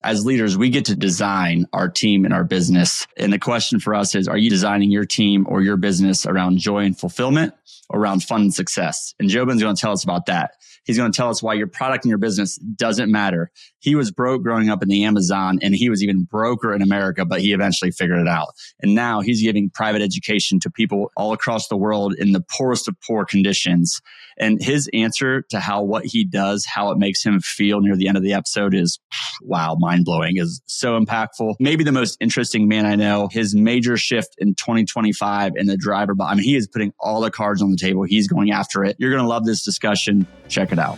as leaders, we get to design our team and our business. And the question for us is, are you designing your team or your business around joy and fulfillment, or around fun and success? And JoBen's going to tell us about that. He's going to tell us why your product and your business doesn't matter. He was broke growing up in the Amazon, and he was even broker in America, but he eventually figured it out. And now he's giving private education to people all across the world in the poorest of poor conditions. And his answer to how what he does, how it makes him feel near the end of the episode is, wow, mind-blowing, is so impactful. Maybe the most interesting man I know. His major shift in 2025 in the driver, I mean, he is putting all the cards on the table. He's going after it. You're going to love this discussion. Check it out.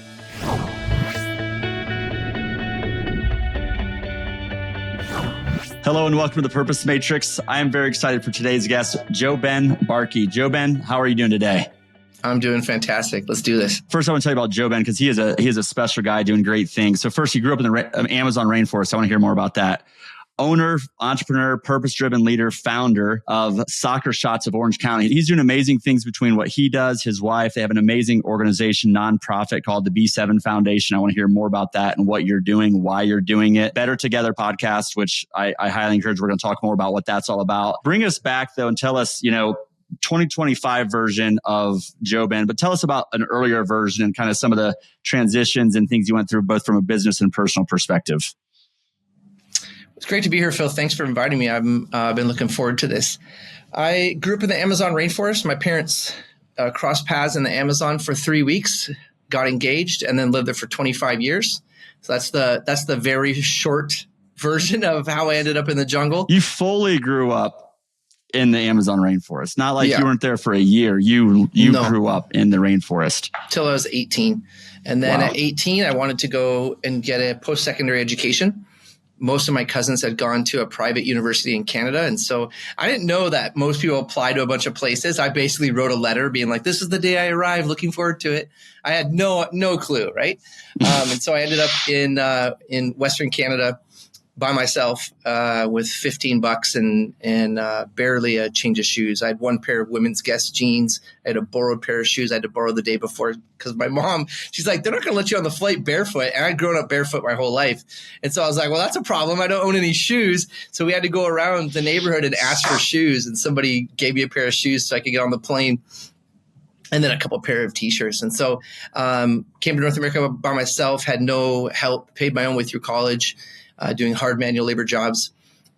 Hello and welcome to the Purpose Matrix. I am very excited for today's guest, JoBen Barkey. JoBen, how are you doing today? I'm doing fantastic. Let's do this. First, I want to tell you about JoBen because he is a special guy doing great things. So first, he grew up in the Amazon rainforest. I want to hear more about that. Owner, entrepreneur, purpose-driven leader, founder of Soccer Shots of Orange County. He's doing amazing things between what he does, his wife. They have an amazing organization, nonprofit called the B7 Foundation. I want to hear more about that and what you're doing, why you're doing it. Better Together podcast, which I highly encourage. We're going to talk more about what that's all about. Bring us back, though, and tell us, 2025 version of JoBen, but tell us about an earlier version and kind of some of the transitions and things you went through, both from a business and personal perspective. It's great to be here, Phil. Thanks for inviting me. I've been looking forward to this. I grew up in the Amazon rainforest. My parents crossed paths in the Amazon for 3 weeks, got engaged, and then lived there for 25 years. So that's the very short version of how I ended up in the jungle. You fully grew up in the Amazon rainforest. Not like you weren't there for a year. You grew up in the rainforest. Till I was 18. And then at 18, I wanted to go and get a post-secondary education. Most of my cousins had gone to a private university in Canada. And so I didn't know that most people apply to a bunch of places. I basically wrote a letter being like, this is the day I arrive, looking forward to it. I had no clue, right? And so I ended up in Western Canada by myself with $15 and barely a change of shoes. I had one pair of women's Guess jeans. I had a borrowed pair of shoes I had to borrow the day before because my mom, she's like, they're not going to let you on the flight barefoot. And I'd grown up barefoot my whole life. And so I was like, well, that's a problem. I don't own any shoes. So we had to go around the neighborhood and ask for shoes. And somebody gave me a pair of shoes so I could get on the plane. And then a couple pair of T-shirts. And so came to North America by myself, had no help, paid my own way through college. Doing hard manual labor jobs.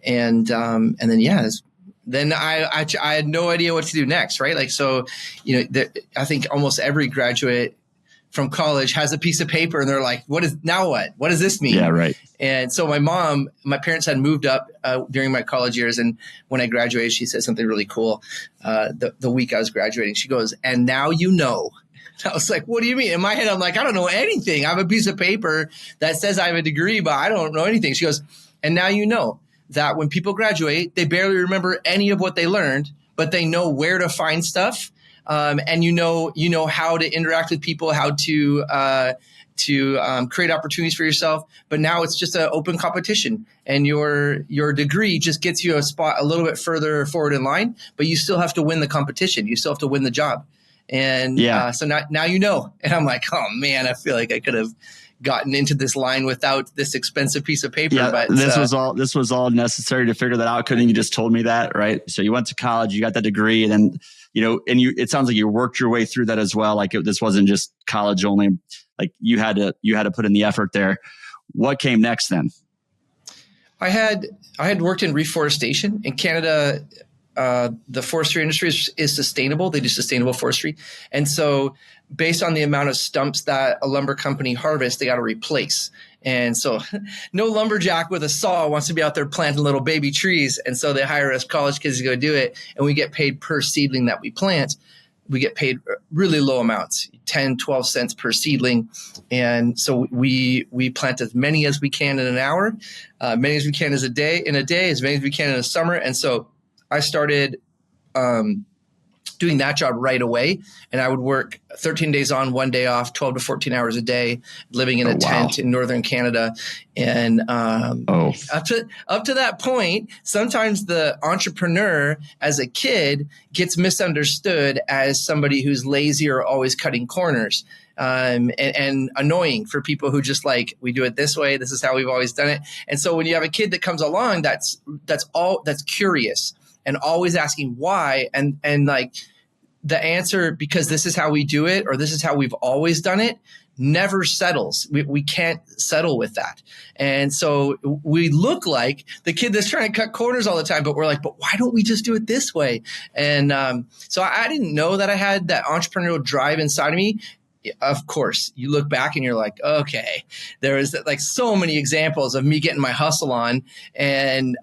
And then I had no idea what to do next, right? Like, so, I think almost every graduate from college has a piece of paper and they're like, what does this mean? Yeah, right. And so my parents had moved up during my college years. And when I graduated, she said something really cool. The week I was graduating, she goes, and now you know. I was like, what do you mean? In my head, I'm like, I don't know anything. I have a piece of paper that says I have a degree, but I don't know anything. She goes, and now you know that when people graduate, they barely remember any of what they learned, but they know where to find stuff. And you know how to interact with people, how to create opportunities for yourself. But now it's just an open competition, and your degree just gets you a spot a little bit further forward in line, but you still have to win the competition. You still have to win the job. And so now you know. And I'm like, oh, man, I feel like I could have gotten into this line without this expensive piece of paper. Yeah, but this was all necessary to figure that out. Couldn't you just told me that, right? So you went to college, you got that degree, and then, it sounds like you worked your way through that as well. Like this wasn't just college only. Like you had to put in the effort there. What came next then? I had worked in reforestation in Canada. The forestry industry is sustainable. They do sustainable forestry. And so based on the amount of stumps that a lumber company harvests, they got to replace. And so no lumberjack with a saw wants to be out there planting little baby trees. And so they hire us college kids to go do it. And we get paid per seedling that we plant. We get paid really low amounts, 10, 12 cents per seedling. And so we plant as many as we can in an hour, many as we can in a day, as many as we can in a summer. And so I started doing that job right away. And I would work 13 days on, 1 day off, 12 to 14 hours a day, living in a tent in northern Canada. And up to that point, sometimes the entrepreneur as a kid gets misunderstood as somebody who's lazy or always cutting corners. and annoying for people who just like, we do it this way. This is how we've always done it. And so when you have a kid that comes along, that's curious and always asking why, and like the answer, because this is how we do it, or this is how we've always done it, never settles. We can't settle with that. And so we look like the kid that's trying to cut corners all the time, but we're like, but why don't we just do it this way? And so I didn't know that I had that entrepreneurial drive inside of me. Of course, you look back and you're like, okay, there is like so many examples of me getting my hustle on and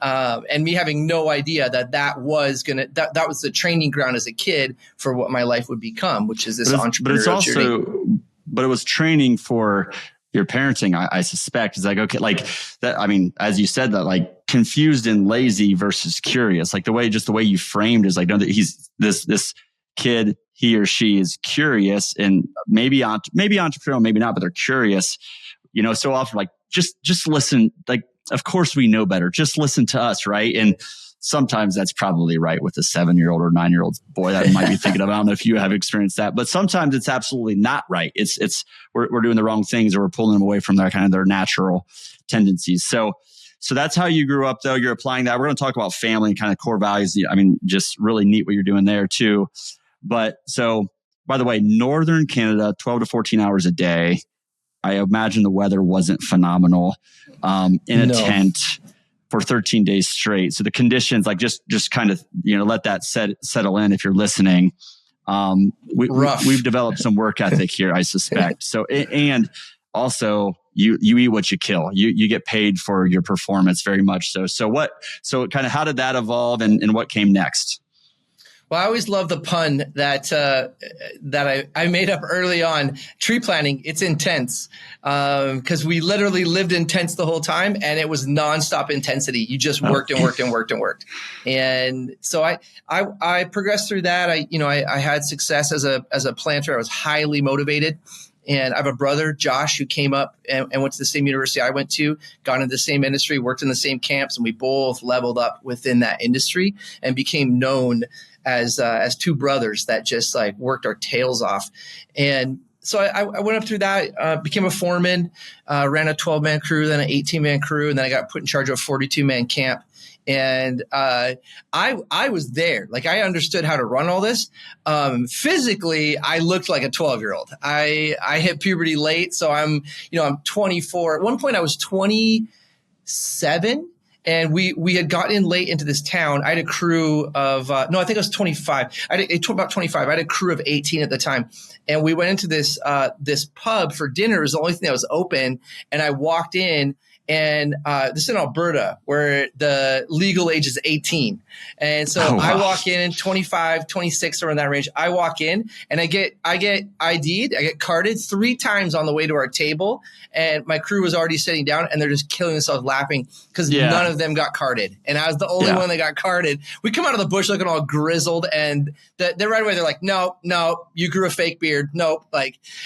me having no idea that was the training ground as a kid for what my life would become, which is this entrepreneurial journey. But it was training for your parenting, I suspect. It's like, okay, like that. I mean, as you said, that like confused and lazy versus curious, like the way you framed is like, no, that he's this kid, he or she is curious and maybe entrepreneurial, maybe not, but they're curious. You know, so often like just listen. Like, of course we know better. Just listen to us, right? And sometimes that's probably right with a 7-year-old or 9-year-old boy that might be thinking of. I don't know if you have experienced that, but sometimes it's absolutely not right. We're doing the wrong things, or we're pulling them away from their natural tendencies. So that's how you grew up, though. You're applying that. We're going to talk about family and kind of core values. I mean, just really neat what you're doing there too. But so, by the way, Northern Canada, 12 to 14 hours a day. I imagine the weather wasn't phenomenal in a tent for 13 days straight. So the conditions, like just kind of, let that settle in if you're listening. We've developed some work ethic here, I suspect. So, and also you eat what you kill. You get paid for your performance very much so. So kind of how did that evolve and what came next? Well, I always love the pun that I made up early on. Tree planting, it's intense because we literally lived in tents the whole time, and it was nonstop intensity. You just worked and worked and worked and worked. And so I progressed through that. I had success as a planter. I was highly motivated. And I have a brother, Josh, who came up and went to the same university I went to, got into the same industry, worked in the same camps, and we both leveled up within that industry and became known as two brothers that just like worked our tails off. And so I went up through that, became a foreman, ran a 12-man crew, then an 18-man crew, and then I got put in charge of a 42-man camp. And I was there. Like, I understood how to run all this. Physically, I looked like a 12-year-old. I hit puberty late, so I'm 24. At one point, I was 27. And we had gotten in late into this town. I had a crew of, I think I was 25. About 25. I had a crew of 18 at the time. And we went into this pub for dinner. It was the only thing that was open. And I walked in, and this is in Alberta, where the legal age is 18. And so I walk in 25, 26, or in that range. I walk in and I get ID'd. I get carded 3 times on the way to our table. And my crew was already sitting down, and they're just killing themselves laughing because none of them got carded. And I was the only one that got carded. We come out of the bush looking all grizzled, and they're right away. They're like, no, you grew a fake beard. Nope.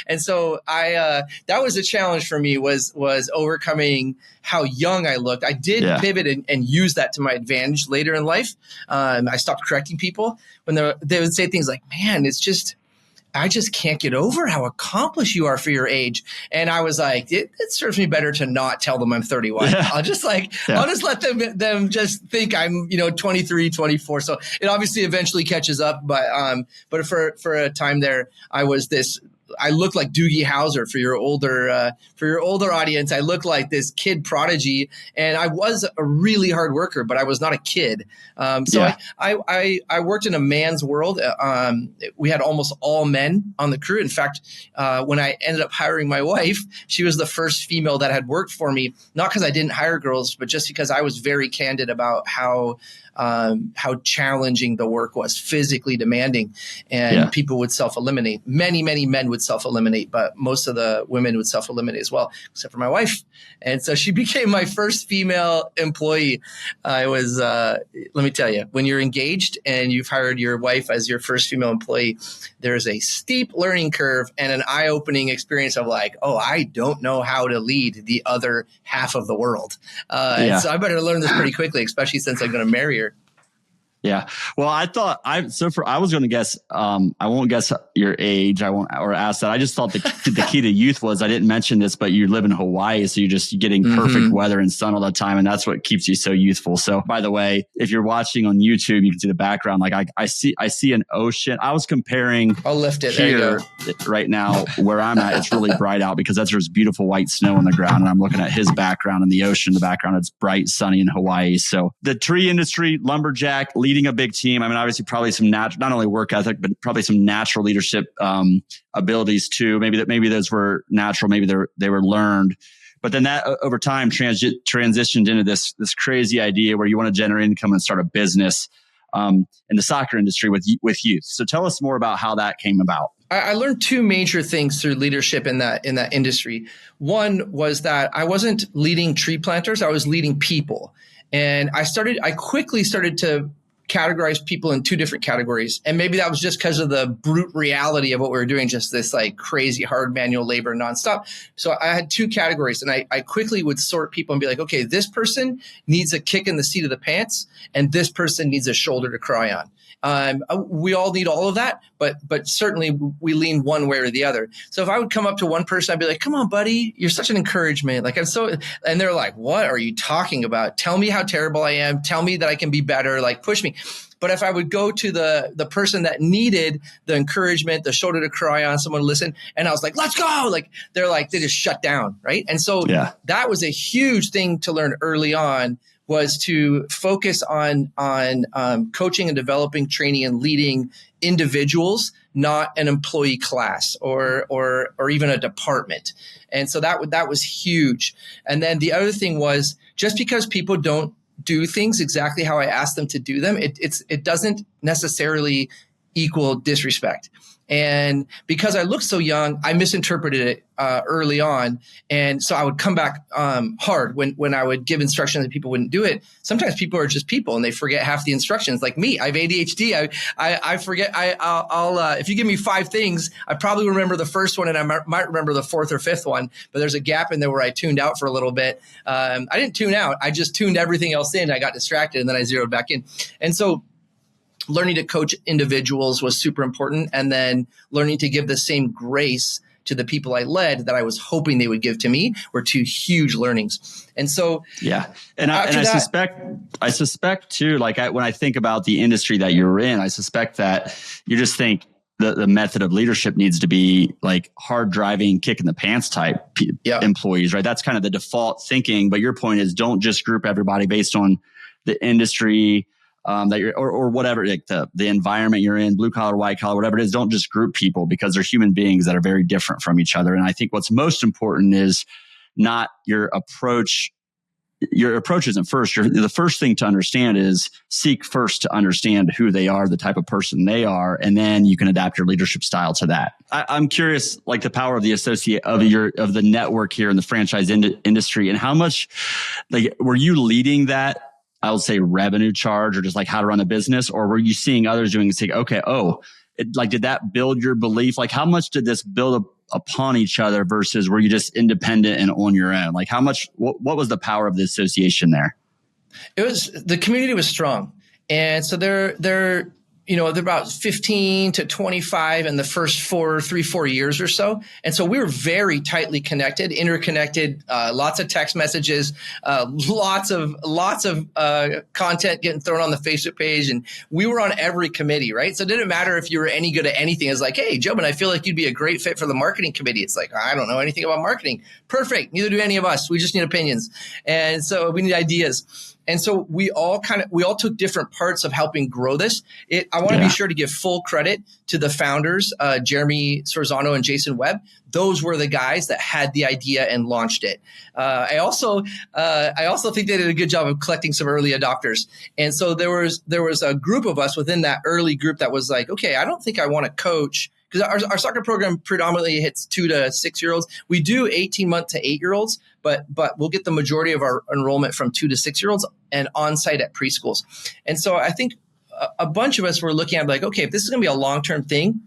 And so that was a challenge for me, was overcoming how young I looked. I did pivot and use that to my advantage later in life. I stopped correcting people when they would say things like, man, I just can't get over how accomplished you are for your age. And I was like, it serves me better to not tell them I'm 31. Yeah. I'll just let them just think I'm, 23, 24. So it obviously eventually catches up. But for a time there, I looked like Doogie Howser for your older audience. I looked like this kid prodigy, and I was a really hard worker, but I was not a kid. I worked in a man's world. We had almost all men on the crew. In fact, when I ended up hiring my wife, she was the first female that had worked for me, not because I didn't hire girls, but just because I was very candid about how challenging the work was, physically demanding, and people would self-eliminate. Many, many men would self-eliminate, but most of the women would self-eliminate as well, except for my wife. And so she became my first female employee. Let me tell you, when you're engaged and you've hired your wife as your first female employee, there's a steep learning curve and an eye-opening experience of like, oh, I don't know how to lead the other half of the world. And so I better learn this pretty quickly, especially since I'm going to marry her. Yeah. Well, I was going to guess, I won't guess your age. I won't, or ask that. I just thought the key to youth was, I didn't mention this, but you live in Hawaii. So you're just getting perfect weather and sun all the time. And that's what keeps you so youthful. So by the way, if you're watching on YouTube, you can see the background. Like I see an ocean. I was comparing. I'll lift it. Here, there you go. Right now where I'm at, it's really bright out because there's beautiful white snow on the ground. And I'm looking at his background and the ocean in the background. It's bright, sunny in Hawaii. So the tree industry, lumberjack, leading a big team. I mean, obviously probably some not only work ethic, but probably some natural leadership abilities too. Maybe those were natural. Maybe they were learned. But then that over time transitioned into this crazy idea where you want to generate income and start a business in the soccer industry with youth. So tell us more about how that came about. I learned two major things through leadership in that industry. One was that I wasn't leading tree planters. I was leading people. And I quickly started to categorize people in two different categories. And maybe that was just because of the brute reality of what we were doing, just this like crazy hard manual labor nonstop. So I had two categories, and I quickly would sort people and be like, okay, this person needs a kick in the seat of the pants, and this person needs a shoulder to cry on. We all need all of that, but certainly we lean one way or the other. So if I would come up to one person, I'd be like, come on, buddy, you're such an encouragement. Like and they're like, what are you talking about? Tell me how terrible I am. Tell me that I can be better. Like push me. But if I would go to the person that needed the encouragement, the shoulder to cry on, someone to listen, and I was like, let's go. Like, they just shut down. Right. And so that was a huge thing to learn early on, was to focus on coaching and developing, training and leading individuals, not an employee class or even a department. And so that was huge. And then the other thing was, just because people don't do things exactly how I asked them to do them, it doesn't necessarily equal disrespect. And because I looked so young, I misinterpreted it early on. And so I would come back hard when I would give instructions and people wouldn't do it. Sometimes people are just people and they forget half the instructions. Like me, I have ADHD. I forget. I'll if you give me 5 things, I probably remember the first one and I might remember the 4th or 5th one. But there's a gap in there where I tuned out for a little bit. I didn't tune out. I just tuned everything else in. I got distracted and then I zeroed back in. And so learning to coach individuals was super important. And then learning to give the same grace to the people I led that I was hoping they would give to me were 2 huge learnings. And so, yeah. And I suspect too, like when I think about the industry that you're in, I suspect that you just think the method of leadership needs to be like hard driving, kick in the pants type employees, right? That's kind of the default thinking. But your point is, don't just group everybody based on the industry that you're, or whatever, like the environment you're in, blue collar, white collar, whatever it is. Don't just group people, because they're human beings that are very different from each other. And I think what's most important is not your approach. Your approach isn't first. The first thing to understand is seek first to understand who they are, the type of person they are, and then you can adapt your leadership style to that. I'm curious, like the power of the associate of the network here in the franchise industry, and how much, like, were you leading that? I would say revenue charge, or just like how to run a business, or were you seeing others doing and saying, okay, did that build your belief? Like, how much did this build upon each other versus were you just independent and on your own? Like, how much, what was the power of the association there? The community was strong. And so they're about 15 to 25 in the first 4 years or so. And so we were very tightly connected, interconnected, lots of text messages, lots of content getting thrown on the Facebook page. And we were on every committee, right? So it didn't matter if you were any good at anything. It's like, hey, JoBen, I feel like you'd be a great fit for the marketing committee. It's like, I don't know anything about marketing. Perfect. Neither do any of us. We just need opinions. And so we need ideas. And so we all took different parts of helping grow this. I want to be sure to give full credit to the founders, Jeremy Sorzano and Jason Webb. Those were the guys that had the idea and launched it. I also think they did a good job of collecting some early adopters. And so there was a group of us within that early group that was like, okay, I don't think I want to coach, because our soccer program predominantly hits 2 to 6 year olds. We do 18-month to 8-year-olds, but we'll get the majority of our enrollment from 2 to 6 year olds and on-site at preschools. And so I think a bunch of us were looking at like, okay, if this is going to be a long-term thing,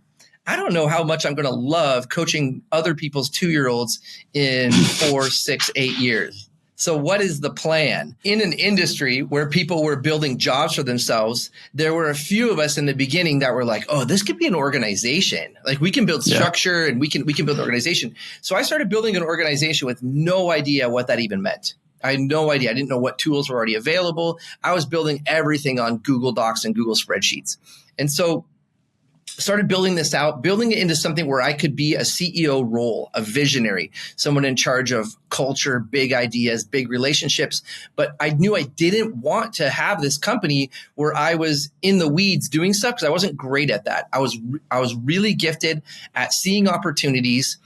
I don't know how much I'm going to love coaching other people's 2-year-olds in 4, 6, 8 years. So what is the plan? In an industry where people were building jobs for themselves, there were a few of us in the beginning that were like, oh, this could be an organization. Like we can build structure and we can build an organization. So I started building an organization with no idea what that even meant. I had no idea. I didn't know what tools were already available. I was building everything on Google Docs and Google spreadsheets. And so started building this out, building it into something where I could be a CEO role, a visionary, someone in charge of culture, big ideas, big relationships. But I knew I didn't want to have this company where I was in the weeds doing stuff because I wasn't great at that. I was really gifted at seeing opportunities.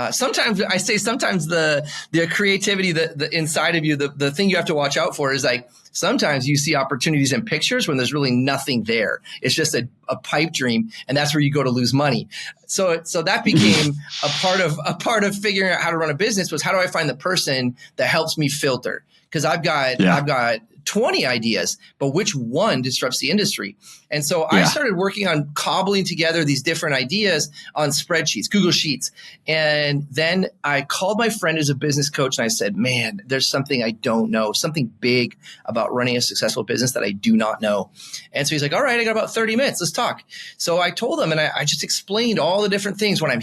Sometimes the creativity, the inside of you, the thing you have to watch out for is like, sometimes you see opportunities in pictures when there's really nothing there. It's just a pipe dream. And that's where you go to lose money. So that became a part of figuring out how to run a business was how do I find the person that helps me filter? Because I've got 20 ideas, but which one disrupts the industry? And so I started working on cobbling together these different ideas on spreadsheets, Google Sheets. And then I called my friend who's a business coach and I said, man, there's something I don't know, something big about running a successful business that I do not know. And so he's like, all right, I got about 30 minutes. Let's talk. So I told him and I just explained all the different things when I'm,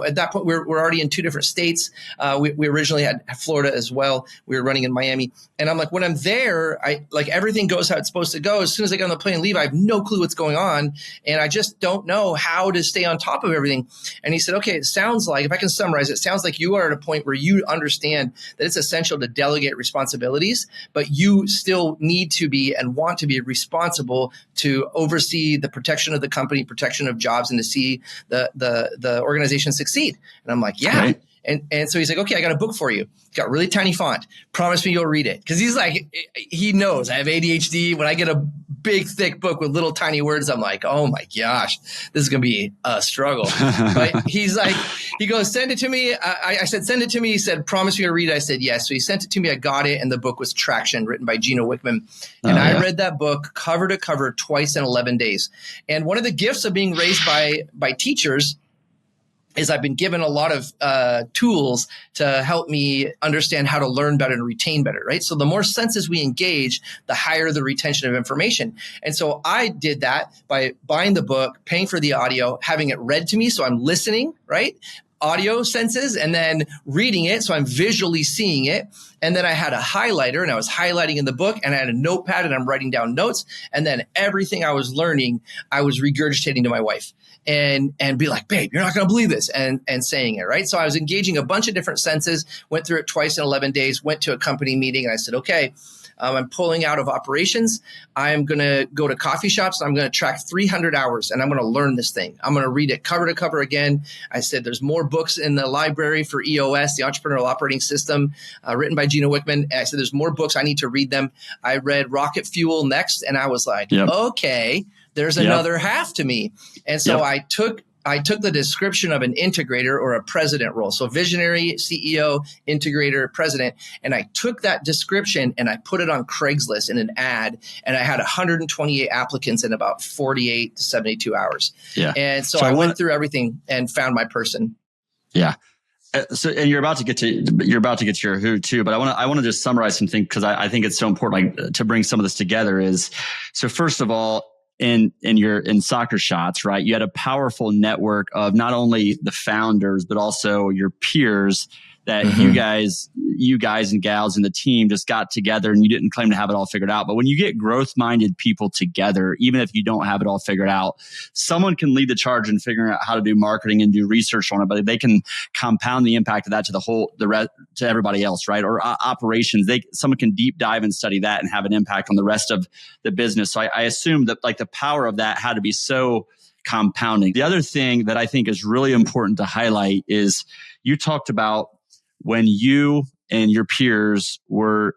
at that point, we're already in 2 different states. We originally had Florida as well. We were running in Miami. And I'm like, when I'm there, everything goes how it's supposed to go. As soon as I get on the plane and leave, I have no clue what's going on. And I just don't know how to stay on top of everything. And he said, okay, it sounds like, if I can summarize, it sounds like you are at a point where you understand that it's essential to delegate responsibilities, but you still need to be and want to be responsible to oversee the protection of the company, protection of jobs, and to see the organization succeed. And I'm like, yeah. Right. And so he's like, okay, I got a book for you. It's got really tiny font. Promise me you'll read it. Because he's like, he knows I have ADHD. When I get a big, thick book with little tiny words, I'm like, oh my gosh, this is going to be a struggle. But he's like, he goes, send it to me. I said, send it to me. He said, promise me you'll read it. I said, yes. So he sent it to me. I got it. And the book was Traction, written by Gino Wickman. And I read that book cover to cover twice in 11 days. And one of the gifts of being raised by teachers is I've been given a lot of tools to help me understand how to learn better and retain better, right? So the more senses we engage, the higher the retention of information. And so I did that by buying the book, paying for the audio, having it read to me. So I'm listening, right? Audio senses, and then reading it. So I'm visually seeing it. And then I had a highlighter and I was highlighting in the book, and I had a notepad and I'm writing down notes. And then everything I was learning, I was regurgitating to my wife and be like, babe, you're not going to believe this. And saying it, right? So I was engaging a bunch of different senses, went through it twice in 11 days, went to a company meeting, and I said, okay, I'm pulling out of operations. I'm going to go to coffee shops. And I'm going to track 300 hours and I'm going to learn this thing. I'm going to read it cover to cover again. I said, there's more books in the library for EOS, the Entrepreneurial Operating System, written by Gino Wickman. And I said, there's more books. I need to read them. I read Rocket Fuel next. And I was like, okay, there's another half to me. And so I took the description of an integrator or a president role. So visionary, CEO, integrator, president. And I took that description and I put it on Craigslist in an ad. And I had 128 applicants in about 48 to 72 hours. Yeah. And so I went through everything and found my person. Yeah. So, and you're about to get to your who too, but I want to just summarize something because I think it's so important, like to bring some of this together is, so first of all, in Soccer Shots, right? You had a powerful network of not only the founders, but also your peers that you guys and gals in the team just got together, and you didn't claim to have it all figured out. But when you get growth-minded people together, even if you don't have it all figured out, someone can lead the charge in figuring out how to do marketing and do research on it, but they can compound the impact of that to everybody else, right? Or operations, someone can deep dive and study that and have an impact on the rest of the business. So I assume that like the power of that had to be so compounding. The other thing that I think is really important to highlight is you talked about when you and your peers were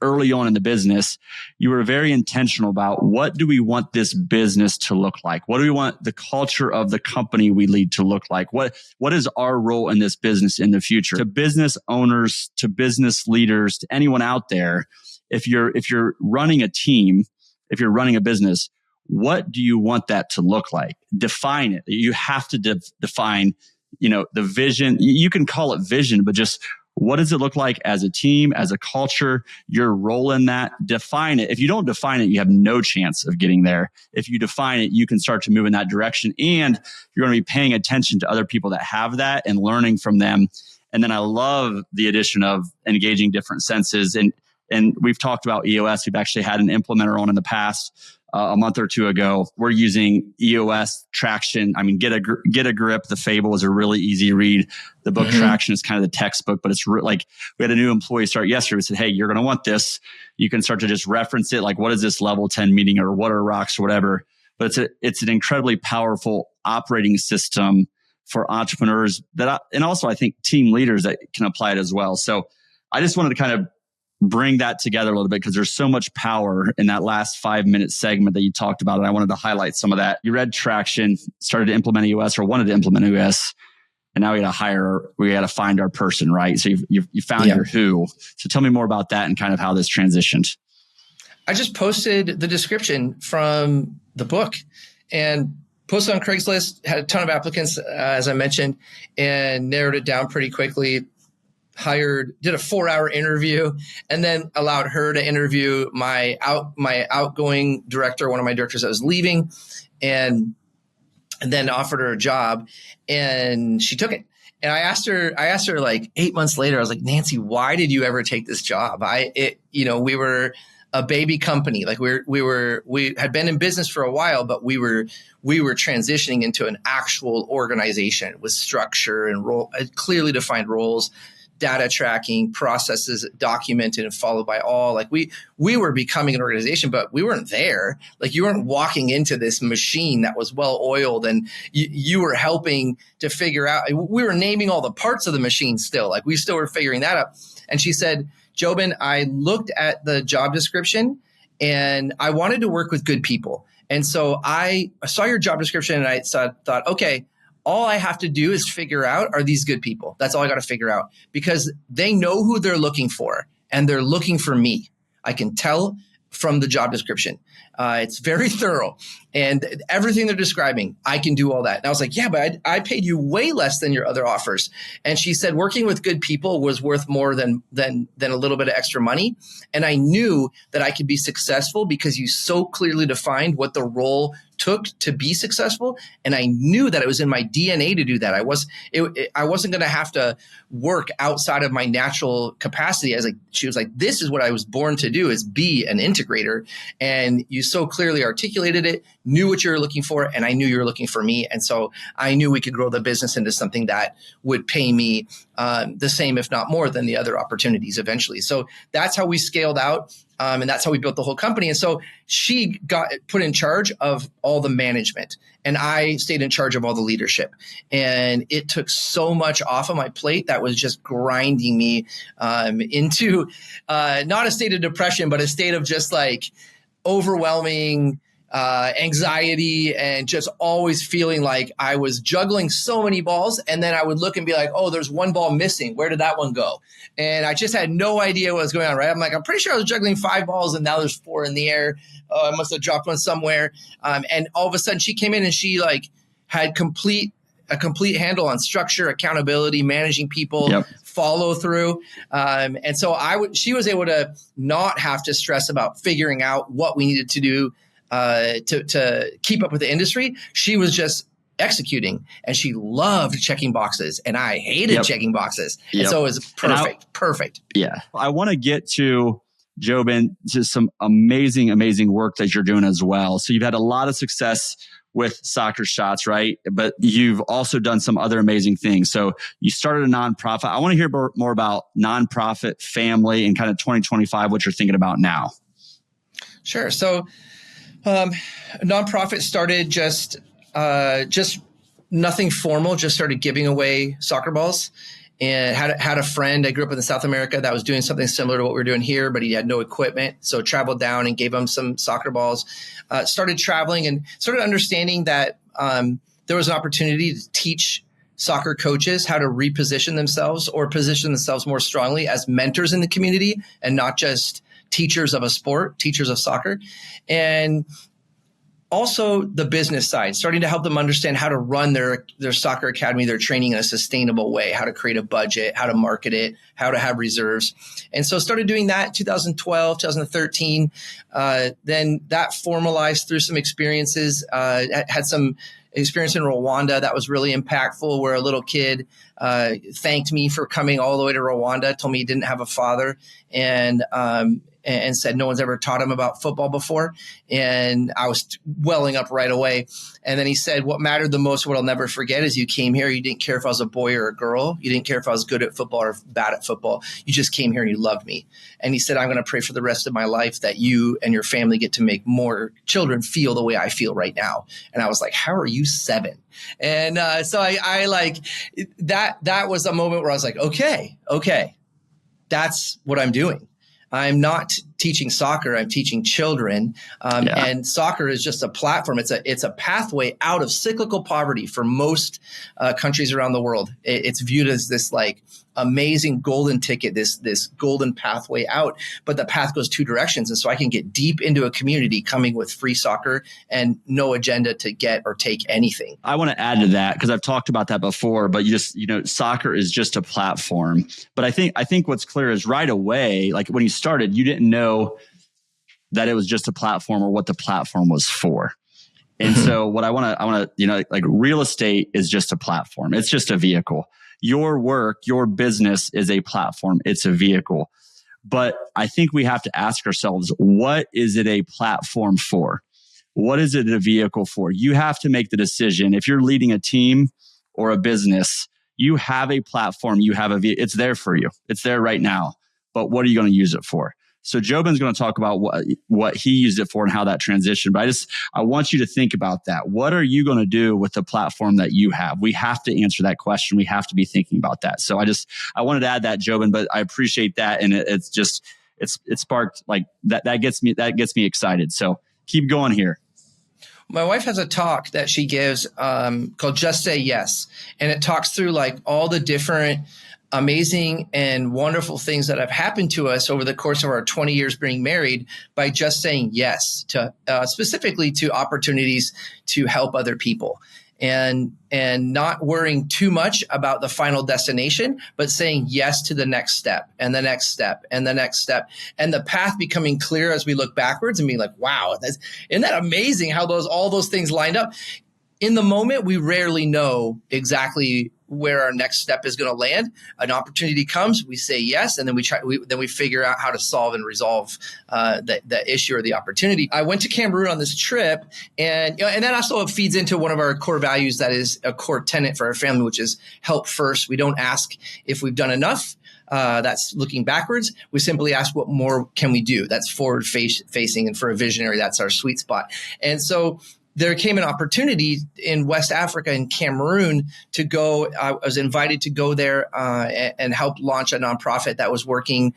early on in the business, you were very intentional about what do we want this business to look like? What do we want the culture of the company we lead to look like? What is our role in this business in the future? To business owners, to business leaders, to anyone out there, if you're running a team, if you're running a business, what do you want that to look like? Define it. You have to define the vision. You can call it vision, but just What does it look like as a team, as a culture, your role in that? Define it. If you don't define it, you have no chance of getting there. If you define it, you can start to move in that direction, and you're going to be paying attention to other people that have that and learning from them. And then I love the addition of engaging different senses. And we've talked about EOS. We've actually had an implementer on in the past. A month or two ago, we're using EOS Traction. I mean, Get a Grip. The Fable is a really easy read. The book Traction is kind of the textbook, but it's like we had a new employee start yesterday. We said, hey, you're going to want this. You can start to just reference it. Like, what is this level 10 meeting, or what are rocks or whatever? But it's an incredibly powerful operating system for entrepreneurs and also I think team leaders that can apply it as well. So I just wanted to kind of bring that together a little bit, because there's so much power in that last 5-minute segment that you talked about. And I wanted to highlight some of that. You read Traction, started to implement EOS, or wanted to implement EOS. And now we got to find our person, right? So you found your who. So tell me more about that and kind of how this transitioned. I just posted the description from the book and posted on Craigslist, had a ton of applicants, as I mentioned, and narrowed it down pretty quickly. Did a 4-hour interview, and then allowed her to interview my outgoing director, one of my directors that was leaving, and then offered her a job, and she took it. And I asked her like 8 months later, I was like, Nancy, why did you ever take this job? We were a baby company. Like we had been in business for a while, but we were transitioning into an actual organization with structure and clearly defined roles, data tracking, processes documented and followed by all. Like we were becoming an organization, but we weren't there. Like you weren't walking into this machine that was well oiled, and you were helping to figure out. We were naming all the parts of the machine still. Like we still were figuring that out. And she said, JoBen, I looked at the job description and I wanted to work with good people. And so I saw your job description and I thought, okay, all I have to do is figure out, are these good people? That's all I got to figure out, because they know who they're looking for and they're looking for me. I can tell from the job description. It's very thorough, and everything they're describing, I can do all that. And I was like, yeah, but I paid you way less than your other offers. And she said, working with good people was worth more than a little bit of extra money. And I knew that I could be successful because you so clearly defined what the role took to be successful. And I knew that it was in my DNA to do that. I wasn't going to have to work outside of my natural capacity. She was like, this is what I was born to do, is be an integrator. And you so clearly articulated it, knew what you were looking for, and I knew you were looking for me. And so I knew we could grow the business into something that would pay me the same, if not more, than the other opportunities eventually. So that's how we scaled out. And that's how we built the whole company. And so she got put in charge of all the management, and I stayed in charge of all the leadership. And it took so much off of my plate that was just grinding me into not a state of depression, but a state of just like overwhelming anxiety, and just always feeling like I was juggling so many balls. And then I would look and be like, oh, there's one ball missing. Where did that one go? And I just had no idea what was going on, right? I'm like, I'm pretty sure I was juggling 5 balls and now there's 4 in the air. I must have dropped one somewhere. And all of a sudden she came in and she like had a complete handle on structure, accountability, managing people, follow through. And so she was able to not have to stress about figuring out what we needed to do to keep up with the industry. She was just executing, and she loved checking boxes, and I hated checking boxes. And so it was perfect. Yeah. I want to get to, JoBen, just some amazing work that you're doing as well. So you've had a lot of success with Soccer Shots, right? But you've also done some other amazing things. So you started a nonprofit. I want to hear more about nonprofit, family, and kind of 2025, what you're thinking about now. Sure. So nonprofit started just nothing formal, just started giving away soccer balls, and had a friend. I grew up in South America that was doing something similar to what we're doing here, but he had no equipment. So traveled down and gave him some soccer balls, started traveling and started understanding that there was an opportunity to teach soccer coaches how to reposition themselves or position themselves more strongly as mentors in the community and not just teachers of a sport, teachers of soccer. And also the business side, starting to help them understand how to run their soccer academy, their training in a sustainable way, how to create a budget, how to market it, how to have reserves. And so started doing that in 2012, 2013. Then that formalized through some experiences. Had some experience in Rwanda that was really impactful, where a little kid thanked me for coming all the way to Rwanda, told me he didn't have a father, and said no one's ever taught him about football before. And I was welling up right away. And then he said, what mattered the most, what I'll never forget, is you came here. You didn't care if I was a boy or a girl. You didn't care if I was good at football or bad at football. You just came here and you loved me. And he said, I'm going to pray for the rest of my life that you and your family get to make more children feel the way I feel right now. And I was like, how are you 7? And so I like that was a moment where I was like, okay, that's what I'm doing. I'm not teaching soccer. I'm teaching children. And soccer is just a platform. It's a pathway out of cyclical poverty for most countries around the world. It's viewed as this like amazing golden ticket, this golden pathway out. But the path goes 2 directions. And so I can get deep into a community coming with free soccer and no agenda to get or take anything. I want to add to that because I've talked about that before, but soccer is just a platform. But I think what's clear is right away, like when you started, you didn't know that it was just a platform or what the platform was for. And so what I want to, like real estate is just a platform. It's just a vehicle. Your work, your business is a platform. It's a vehicle. But I think we have to ask ourselves, what is it a platform for? What is it a vehicle for? You have to make the decision. If you're leading a team or a business, you have a platform, you have it's there for you. It's there right now. But what are you going to use it for? So JoBen's going to talk about what he used it for and how that transitioned. But I want you to think about that. What are you going to do with the platform that you have? We have to answer that question. We have to be thinking about that. So I wanted to add that, JoBen, but I appreciate that. And it sparked like that. That gets me excited. So keep going here. My wife has a talk that she gives called Just Say Yes. And it talks through like all the different amazing and wonderful things that have happened to us over the course of our 20 years being married by just saying yes to specifically to opportunities to help other people and not worrying too much about the final destination, but saying yes to the next step and the next step and the next step, and the path becoming clear as we look backwards and being like, wow, isn't that amazing how all those things lined up? In the moment, we rarely know exactly where our next step is going to land. An opportunity comes, we say yes, and then we figure out how to solve and resolve the issue or the opportunity. I went to Cameroon on this trip, and that also feeds into one of our core values that is a core tenet for our family, which is help first. We don't ask if we've done enough. That's looking backwards. We simply ask what more can we do. That's forward facing, and for a visionary, that's our sweet spot. And so there came an opportunity in West Africa, in Cameroon, to go. I was invited to go there and help launch a nonprofit that was working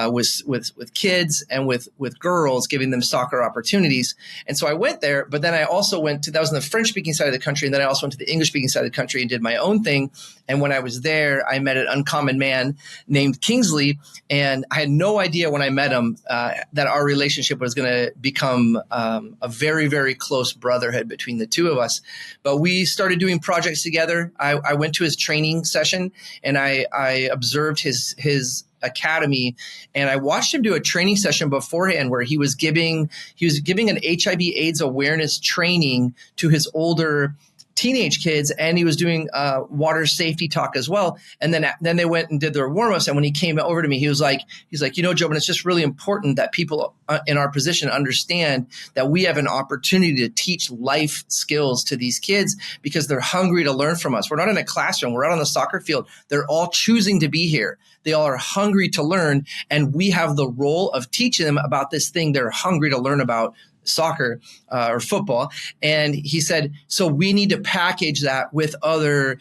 with kids and with girls, giving them soccer opportunities. And so I went there, but then I also that was on the French speaking side of the country. And then I also went to the English speaking side of the country and did my own thing. And when I was there, I met an uncommon man named Kingsley. And I had no idea when I met him that our relationship was going to become a very, very close brotherhood between the two of us. But we started doing projects together. I went to his training session and I observed his academy, and I watched him do a training session beforehand where he was giving an HIV/AIDS awareness training to his older teenage kids, and he was doing water safety talk as well. And then they went and did their warm-ups. And when he came over to me, he's like, JoBen, it's just really important that people in our position understand that we have an opportunity to teach life skills to these kids because they're hungry to learn from us. We're not in a classroom. We're out on the soccer field. They're all choosing to be here. They all are hungry to learn. And we have the role of teaching them about this thing they're hungry to learn about, soccer or football. And he said, so we need to package that with other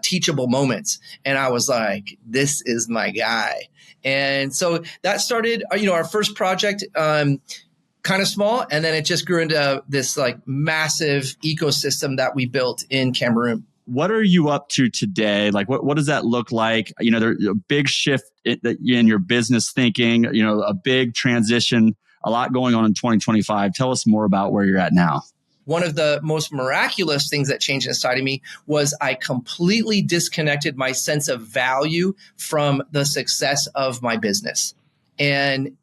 teachable moments. And I was like, this is my guy. And so that started, our first project, kind of small. And then it just grew into this like massive ecosystem that we built in Cameroon. What are you up to today? Like, what does that look like? There's a big shift in your business thinking, a big transition, a lot going on in 2025. Tell us more about where you're at now. one of the most miraculous things that changed inside of me was I completely disconnected my sense of value from the success of my business. And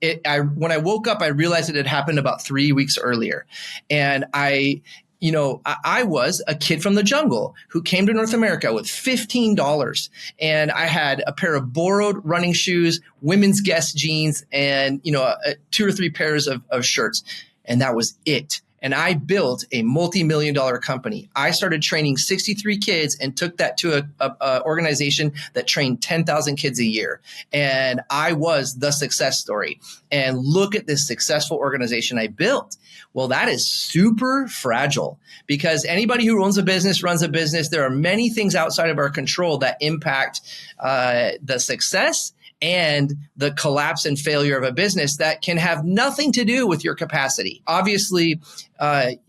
when I woke up, I realized it had happened about 3 weeks earlier. And I was a kid from the jungle who came to North America with $15. And I had a pair of borrowed running shoes, women's Guess jeans, and, 2 or 3 pairs of shirts. And that was it. And I built a multi-million-dollar company. I started training 63 kids and took that to a organization that trained 10,000 kids a year. And I was the success story. And look at this successful organization I built. Well, that is super fragile because anybody who runs a business. There are many things outside of our control that impact the success and the collapse and failure of a business that can have nothing to do with your capacity. Obviously,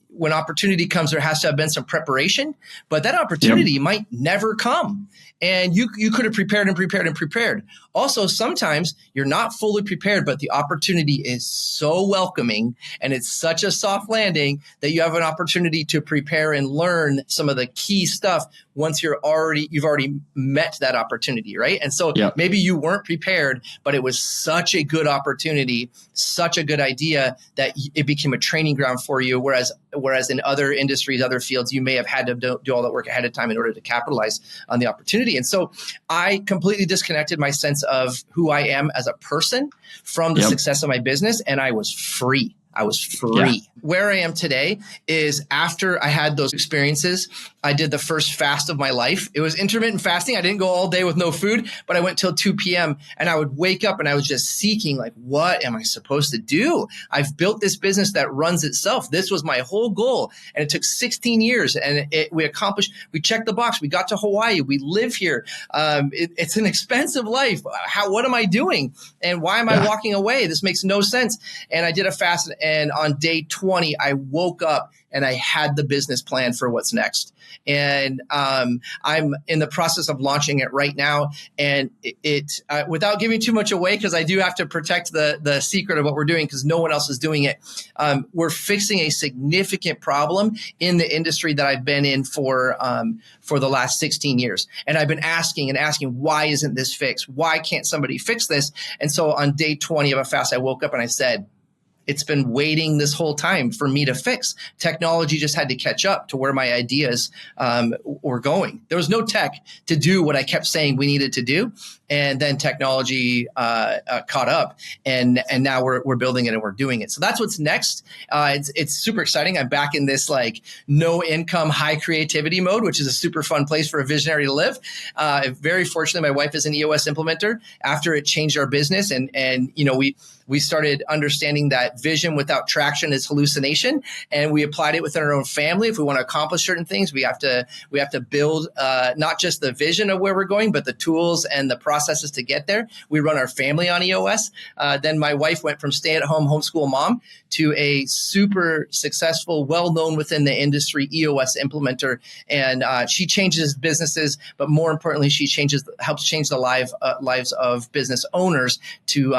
when opportunity comes, there has to have been some preparation, but that opportunity might never come. And you could have prepared and prepared and prepared. Also, sometimes you're not fully prepared, but the opportunity is so welcoming and it's such a soft landing that you have an opportunity to prepare and learn some of the key stuff once you've already met that opportunity, right? And so maybe you weren't prepared, but it was such a good opportunity, such a good idea that it became a training ground for you. Whereas in other industries, other fields, you may have had to do all that work ahead of time in order to capitalize on the opportunity. And so I completely disconnected my sense of who I am as a person from the success of my business, and I was free. Yeah. Where I am today is after I had those experiences, I did the first fast of my life. It was intermittent fasting. I didn't go all day with no food, but I went till 2 p.m. and I would wake up and I was just seeking, like, what am I supposed to do? I've built this business that runs itself. This was my whole goal. And it took 16 years and we accomplished, we checked the box. We got to Hawaii. We live here. It's an expensive life. What am I doing? And why am I walking away? This makes no sense. And I did a fast, and on day 20, I woke up and I had the business plan for what's next. And I'm in the process of launching it right now. And it without giving too much away, because I do have to protect the secret of what we're doing because no one else is doing it. We're fixing a significant problem in the industry that I've been in for the last 16 years. And I've been asking, why isn't this fixed? Why can't somebody fix this? And so on day 20 of a fast, I woke up and I said, it's been waiting this whole time for me to fix. Technology just had to catch up to where my ideas were going. There was no tech to do what I kept saying we needed to do. And then technology caught up, and now we're building it and we're doing it. So that's what's next. It's super exciting. I'm back in this like no income, high creativity mode, which is a super fun place for a visionary to live. Very fortunate, my wife is an EOS implementer. After it changed our business, and we started understanding that vision without traction is hallucination, and we applied it within our own family. If we want to accomplish certain things, we have to build not just the vision of where we're going, but the tools and the processes to get there. We run our family on EOS. Then my wife went from stay-at-home homeschool mom to a super successful, well-known within the industry EOS implementer, and she changes businesses, but more importantly, she helps change the lives of business owners to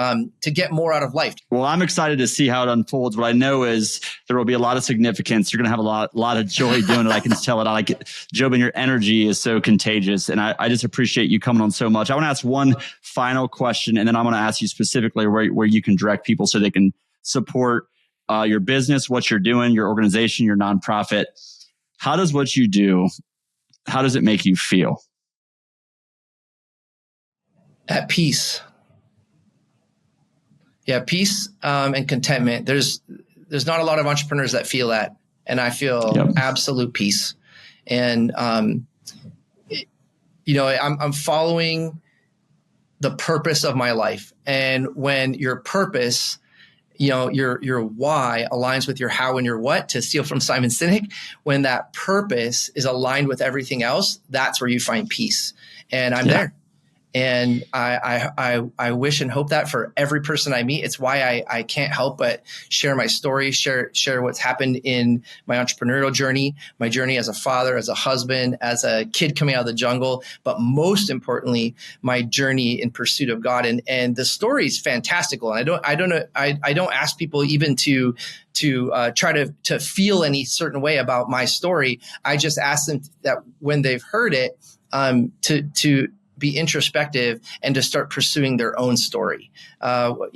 get more out of life. Well, I'm excited to see how it unfolds. What I know is there will be a lot of significance. You're going to have a lot of joy doing it. I can tell it. I like it. JoBen, your energy is so contagious, and I just appreciate you coming on so much. I want to ask one final question, and then I'm going to ask you specifically where you can direct people so they can support your business, what you're doing, your organization, your nonprofit. How does what you do, how does it make you feel? At peace. Yeah, peace and contentment. There's not a lot of entrepreneurs that feel that, and I feel absolute peace. And I'm following the purpose of my life, and when your purpose, your why aligns with your how and your what, to steal from Simon Sinek, when that purpose is aligned with everything else, that's where you find peace. And I'm there. And I wish and hope that for every person I meet. It's why I can't help but share my story, share what's happened in my entrepreneurial journey, my journey as a father, as a husband, as a kid coming out of the jungle, but most importantly, my journey in pursuit of God. And the story is fantastical. And I don't ask people even to try to feel any certain way about my story. I just ask them that when they've heard it, to be introspective and to start pursuing their own story. What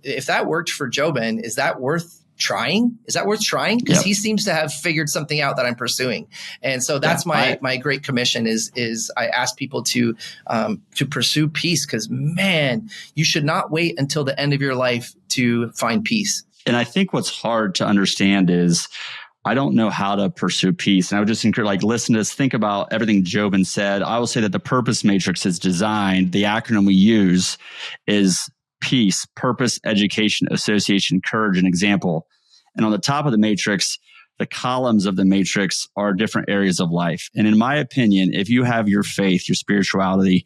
if that worked for JoBen? Is that worth trying? Is that worth trying? Because he seems to have figured something out that I'm pursuing. And so that's my great commission is I ask people to pursue peace, because man, you should not wait until the end of your life to find peace. And I think what's hard to understand is I don't know how to pursue peace. And I would just encourage, listen to this, think about everything JoBen said. I will say that the purpose matrix is designed. The acronym we use is peace, purpose, education, association, courage, and example. And on the top of the matrix, the columns of the matrix are different areas of life. And in my opinion, if you have your faith, your spirituality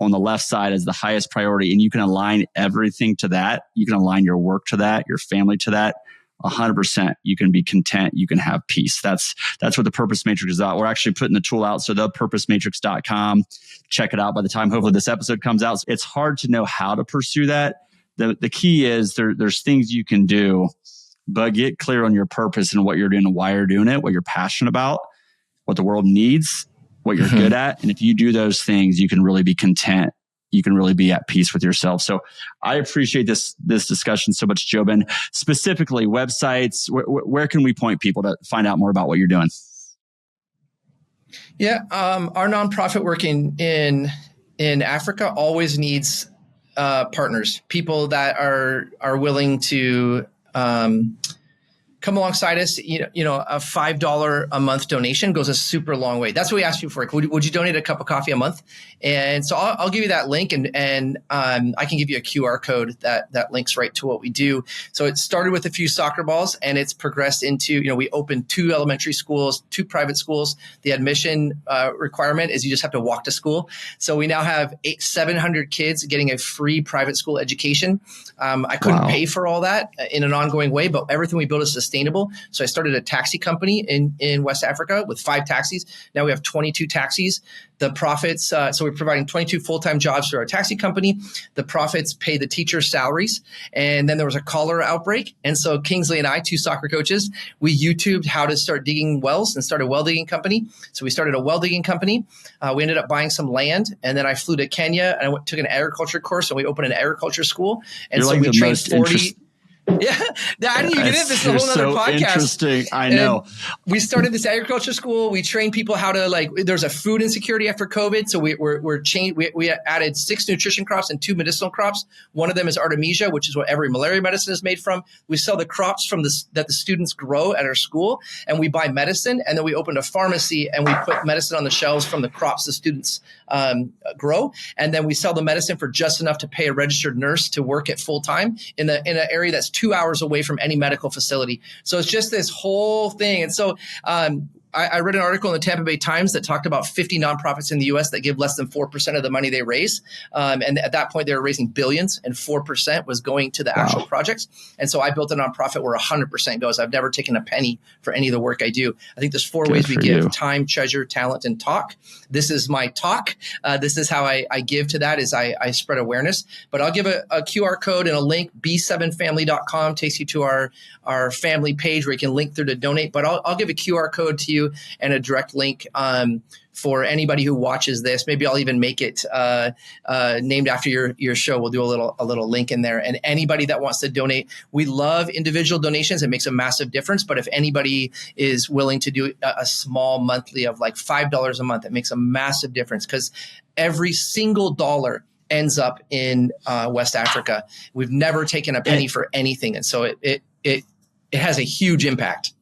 on the left side as the highest priority, and you can align everything to that, you can align your work to that, your family to that, 100%, you can be content. You can have peace. That's what the purpose matrix is about. We're actually putting the tool out. So thepurposematrix.com, check it out by the time hopefully this episode comes out. It's hard to know how to pursue that. The key is there's things you can do, but get clear on your purpose and what you're doing and why you're doing it, what you're passionate about, what the world needs, what you're good at. And if you do those things, you can really be content. You can really be at peace with yourself. So I appreciate this discussion so much, JoBen. Specifically, websites, where can we point people to find out more about what you're doing? Yeah, our nonprofit work in Africa always needs partners, people that are willing to come alongside us. A $5 a month donation goes a super long way. That's what we ask you for. Would you donate a cup of coffee a month? And so I'll give you that link, and I can give you a QR code that links right to what we do. So it started with a few soccer balls, and it's progressed into, we opened 2 elementary schools, 2 private schools. The admission requirement is you just have to walk to school. So we now have 700 kids getting a free private school education. I couldn't pay for all that in an ongoing way, but everything we built is sustainable. So I started a taxi company in West Africa with 5 taxis. Now we have 22 taxis. The profits, so we're providing 22 full-time jobs for our taxi company. The profits pay the teachers' salaries. And then there was a cholera outbreak. And so Kingsley and I, 2 soccer coaches, we YouTubed how to start digging wells and started a well digging company. So we started a well digging company. We ended up buying some land. And then I flew to Kenya and took an agriculture course, and we opened an agriculture school. And so we trained 40. Yeah, I didn't even get it. This is a whole other podcast. Interesting. I know. And we started this agriculture school. We trained people how to there's a food insecurity after COVID. So we added 6 nutrition crops and 2 medicinal crops. One of them is Artemisia, which is what every malaria medicine is made from. We sell the crops that the students grow at our school, and we buy medicine. And then we opened a pharmacy, and we put medicine on the shelves from the crops the students grow. And then we sell the medicine for just enough to pay a registered nurse to work at full time in an area that's 2 hours away from any medical facility. So it's just this whole thing. And so I read an article in the Tampa Bay Times that talked about 50 nonprofits in the U.S. that give less than 4% of the money they raise. And at that point, they were raising billions, and 4% was going to the actual projects. And so I built a nonprofit where 100% goes. I've never taken a penny for any of the work I do. I think there's 4 ways we give: time, treasure, talent, and talk. This is my talk. This is how I give to that, is I spread awareness. But I'll give a QR code and a link. b7family.com takes you to our family page where you can link through to donate. But I'll give a QR code to you and a direct link for anybody who watches this. Maybe I'll even make it named after your show. We'll do a little link in there. And anybody that wants to donate, we love individual donations. It makes a massive difference. But if anybody is willing to do a small monthly of like $5 a month, it makes a massive difference, because every single dollar ends up in West Africa. We've never taken a penny for anything. And so it has a huge impact.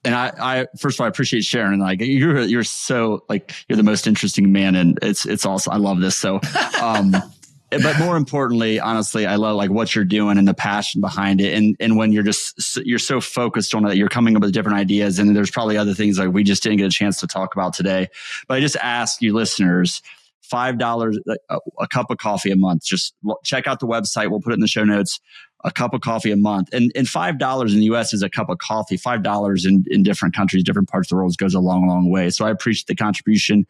And I first of all, I appreciate sharing. Like you're so you're the most interesting man, and it's awesome. I love this. So, but more importantly, honestly, I love what you're doing and the passion behind it. And when you're so focused on it, you're coming up with different ideas. And there's probably other things we just didn't get a chance to talk about today. But I just ask you listeners, $5 a cup of coffee a month. Just check out the website. We'll put it in the show notes. A cup of coffee a month. And $5 in the US is a cup of coffee. $5 in different countries, different parts of the world goes a long, long way. So I appreciate the contribution.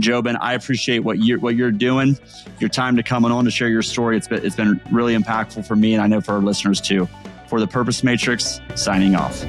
JoBen, I appreciate what you're doing, your time to coming on to share your story. It's been really impactful for me, and I know for our listeners too. For the Purpose Matrix, signing off.